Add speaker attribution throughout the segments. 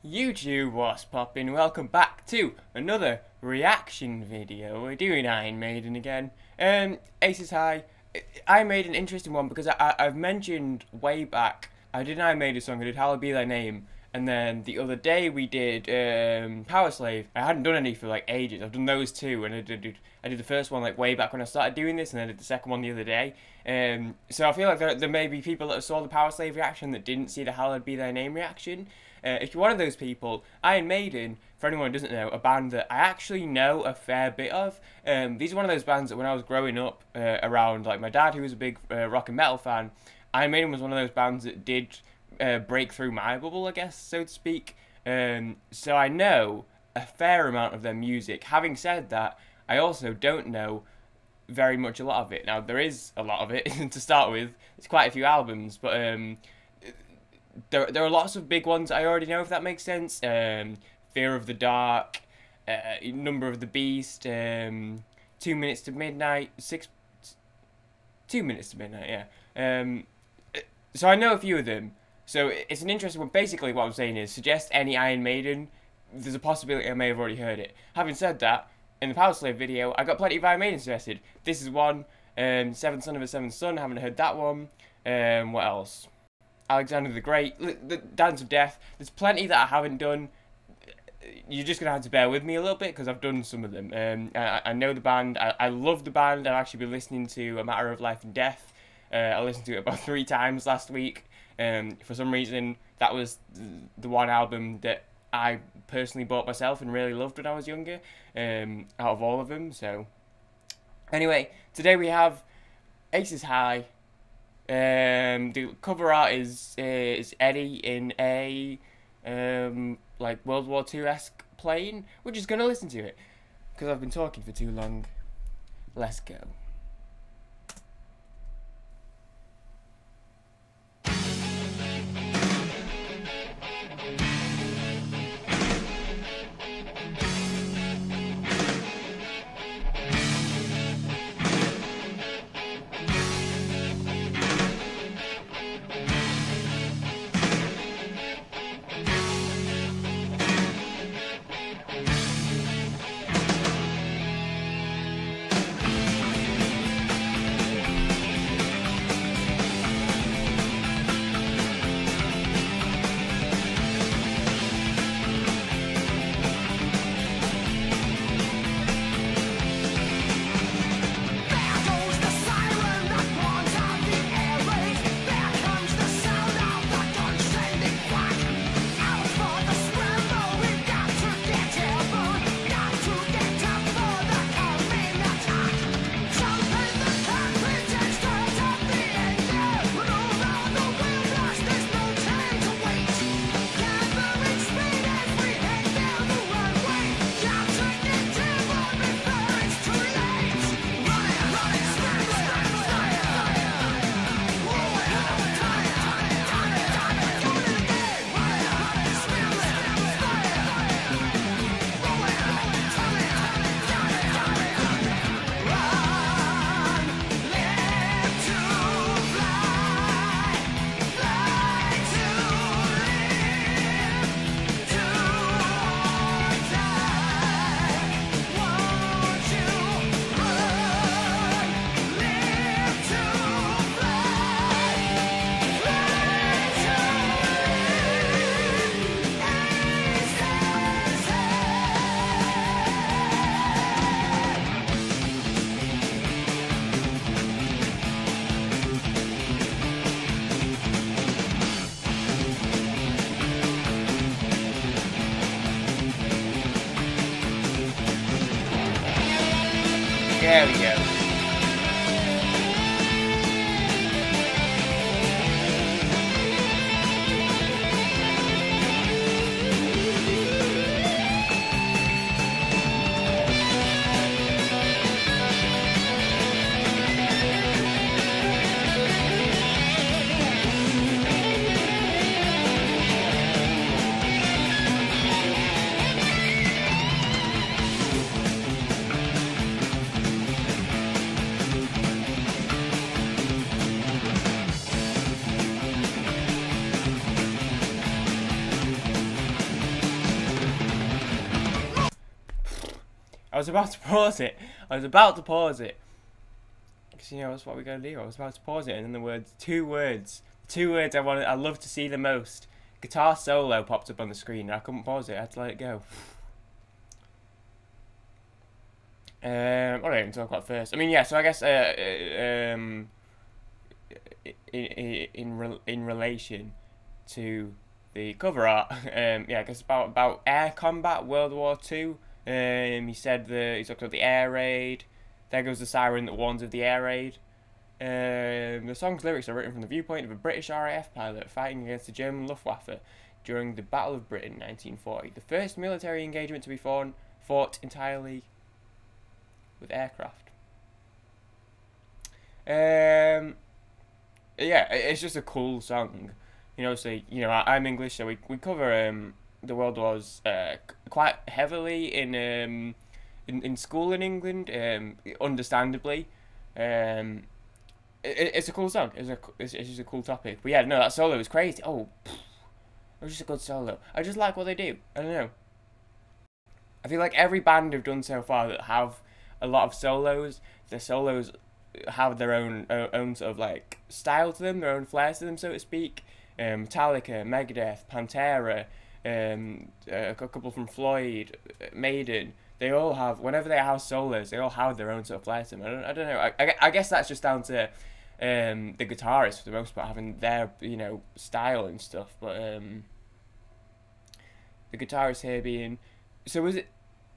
Speaker 1: YouTube, what's poppin'? Welcome back to another reaction video. We're doing Iron Maiden again. Aces High. Iron Maiden, interesting one because I've mentioned way back I did an Iron Maiden song, I did Hallowed Be Thy Name, and then the other day we did Power Slave. I hadn't done any for like ages. I've done those two, and I did the first one like way back when I started doing this, and then I did the second one the other day. So I feel like there may be people that saw the Power Slave reaction that didn't see the Hallowed Be Thy Name reaction. If you're one of those people, Iron Maiden, for anyone who doesn't know, a band that I actually know a fair bit of. These are one of those bands that when I was growing up around like my dad, who was a big rock and metal fan, Iron Maiden was one of those bands that did break through my bubble, I guess, so to speak. So I know a fair amount of their music. Having said that, I also don't know very much a lot of it. Now, there is a lot of it to start with. It's quite a few albums, but there are lots of big ones I already know, if that makes sense. Fear of the Dark, Number of the Beast, 2 Minutes to Midnight, 2 Minutes to Midnight, yeah. So I know a few of them. So it's an interesting one. Basically, what I'm saying is, suggest any Iron Maiden. There's a possibility I may have already heard it. Having said that, in the Power Slave video, I got plenty of Iron Maiden suggested. This is one. Seventh Son of a Seventh Son. Haven't heard that one. What else? Alexander the Great, the Dance of Death. There's plenty that I haven't done. You're just going to have to bear with me a little bit because I've done some of them. I know the band. I love the band. I've actually been listening to A Matter of Life and Death. I listened to it about 3 times last week. For some reason, that was the one album that I personally bought myself and really loved when I was younger, out of all of them. So, anyway, today we have Aces High. The cover art is Eddie in a like World War II-esque plane. We're just gonna listen to it because I've been talking for too long. Let's go. There we go. I was about to pause it. I was about to pause it. Because, you know, that's what we gotta do. I was about to pause it, and then the words, two words I love to see the most. Guitar solo popped up on the screen, and I couldn't pause it. I had to let it go. What do I even talk about first? I mean, yeah. So I guess in relation to the cover art, yeah, I guess about air combat, World War II. He said he talked about the air raid. There goes the siren that warns of the air raid. The song's lyrics are written from the viewpoint of a British RAF pilot fighting against the German Luftwaffe during the Battle of Britain, 1940, the first military engagement to be fought entirely with aircraft. Yeah, it's just a cool song. You know, so I'm English, so we cover the World Wars quite heavily in school in England, understandably. It's a cool song. It's just a cool topic. But yeah, no, that solo was crazy. Oh, it was just a good solo. I just like what they do. I don't know. I feel like every band have done so far that have a lot of solos. The solos have their own sort of like style to them, their own flair to them, so to speak. Metallica, Megadeth, Pantera, a couple from Floyd, Maiden. They all have, whenever they have solos, they all have their own sort of flair to them. I don't know. I guess that's just down to the guitarists for the most part having their style and stuff. But the guitarist here being, so was it?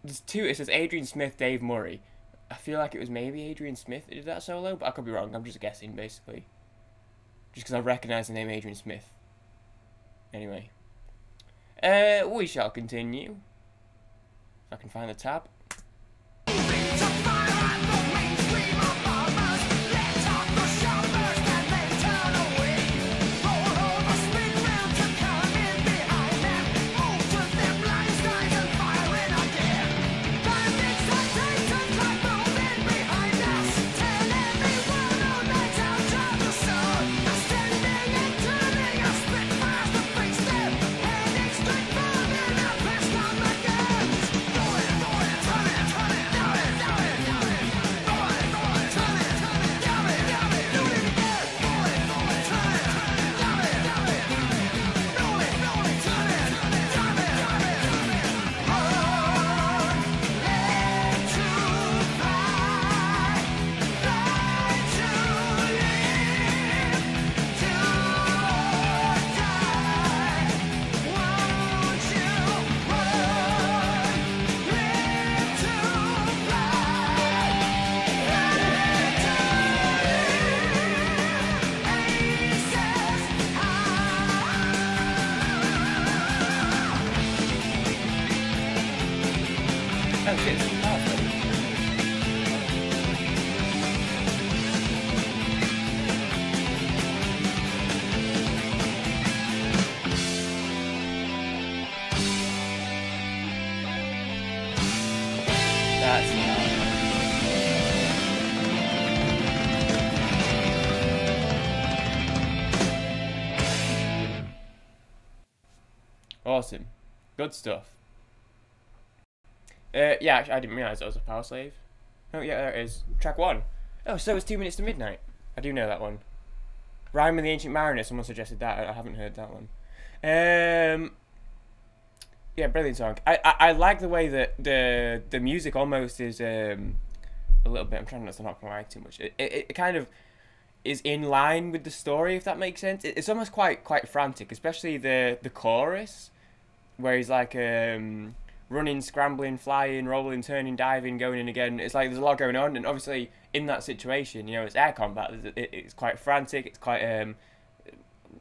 Speaker 1: There's two. It says Adrian Smith, Dave Murray. I feel like it was maybe Adrian Smith that did that solo, but I could be wrong. I'm just guessing basically, just because I recognise the name Adrian Smith. Anyway, we shall continue. If I can find the tab. Awesome. Good stuff. Yeah, actually, I didn't realise that was a Power Slave. Oh, yeah, there it is. Track 1. Oh, so it's 2 minutes to midnight. I do know that one. Rhyme of the Ancient Mariner, someone suggested that. I haven't heard that one. Yeah, brilliant song. I like the way that the music almost is a little bit, I'm trying not to knock my mic too much. It kind of is in line with the story, if that makes sense. It's almost quite frantic, especially the chorus, where he's like running, scrambling, flying, rolling, turning, diving, going in again. It's like there's a lot going on, and obviously in that situation, it's air combat. It's quite frantic. It's quite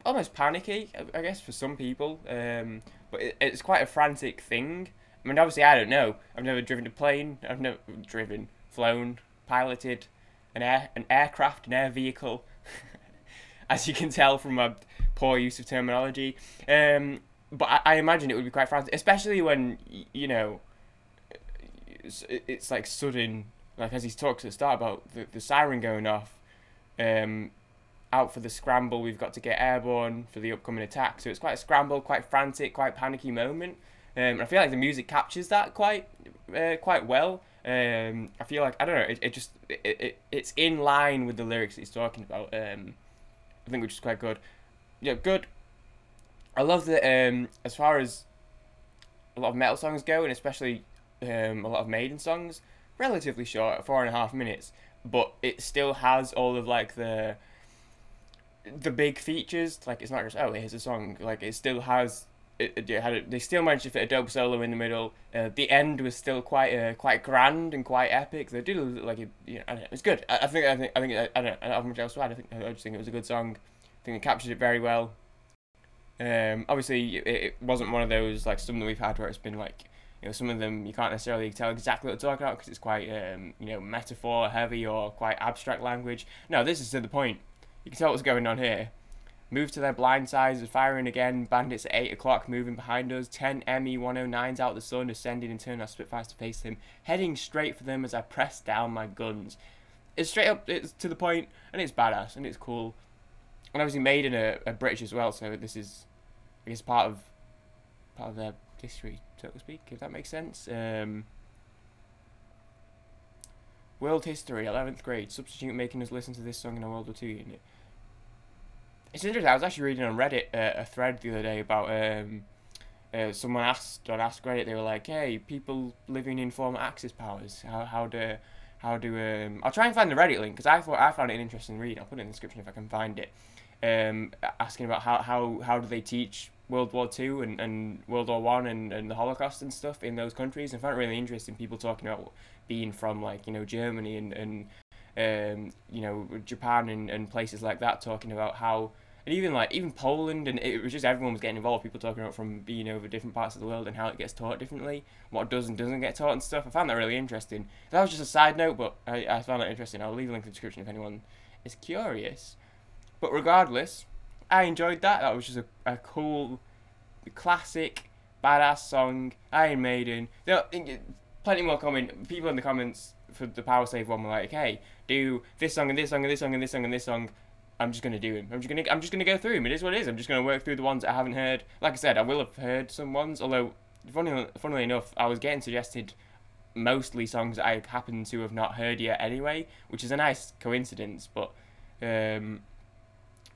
Speaker 1: almost panicky, I guess, for some people. But it's quite a frantic thing. I mean, obviously, I don't know. I've never driven a plane. I've never flown, piloted an aircraft, an air vehicle, as you can tell from my poor use of terminology. But I imagine it would be quite frantic, especially when, it's like sudden, like as he talks at the start about the siren going off, out for the scramble, we've got to get airborne for the upcoming attack. So it's quite a scramble, quite frantic, quite panicky moment. I feel like the music captures that quite well. I feel like, I don't know, it's in line with the lyrics that he's talking about. I think, which is quite good. Yeah, good. I love that. As far as a lot of metal songs go, and especially a lot of Maiden songs, relatively short, 4.5 minutes, but it still has all of like the big features. Like, it's not just, oh, here's a song. Like, it still has. They still managed to fit a dope solo in the middle. The end was still quite grand and quite epic. They did like it, I don't know, it's good. I think I don't have much else to add. I just think it was a good song. I think it captured it very well. Obviously, it wasn't one of those like some that we've had where it's been like, some of them you can't necessarily tell exactly what they're talking about because it's quite metaphor heavy or quite abstract language. No, this is to the point. You can tell what's going on here. Move to their blind sides, firing again. Bandits at 8 o'clock, moving behind us. 10 ME 109s out the sun, ascending and turning our Spitfires to face him. Heading straight for them as I press down my guns. It's straight up, it's to the point, and it's badass, and it's cool. And obviously Maiden are British as well, so this is, I guess, part of their history, so to speak, if that makes sense. World history, 11th grade. Substitute making us listen to this song in a World War II unit. It's interesting. I was actually reading on Reddit a thread the other day about someone asked on Ask Reddit. They were like, "Hey, people living in former Axis powers. How do I'll try and find the Reddit link because I found it an interesting read. I'll put it in the description if I can find it. Asking about how do they teach World War II and World War One and the Holocaust and stuff in those countries. And I found it really interesting. People talking about being from like Germany and Japan and places like that, talking about how, and even Poland, and it was just everyone was getting involved. People talking about from being over different parts of the world and how it gets taught differently, what does and doesn't get taught and stuff. I found that really interesting. That was just a side note, but I found that interesting. I'll leave a link in the description if anyone is curious. But regardless, I enjoyed that. That was just a cool, classic, badass song. Iron Maiden. There are plenty more people in the comments for the Power Save one were like, "Hey, do this song and this song and this song and this song and this song." I'm just gonna do them. I'm just gonna go through them. It is what it is. I'm just gonna work through the ones that I haven't heard. Like I said, I will have heard some ones. Although, funnily enough, I was getting suggested mostly songs that I happen to have not heard yet anyway, which is a nice coincidence. But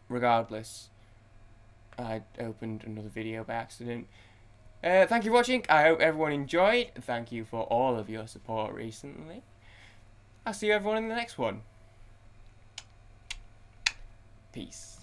Speaker 1: regardless, I opened another video by accident. Thank you for watching. I hope everyone enjoyed. Thank you for all of your support recently. I'll see everyone in the next one. Peace.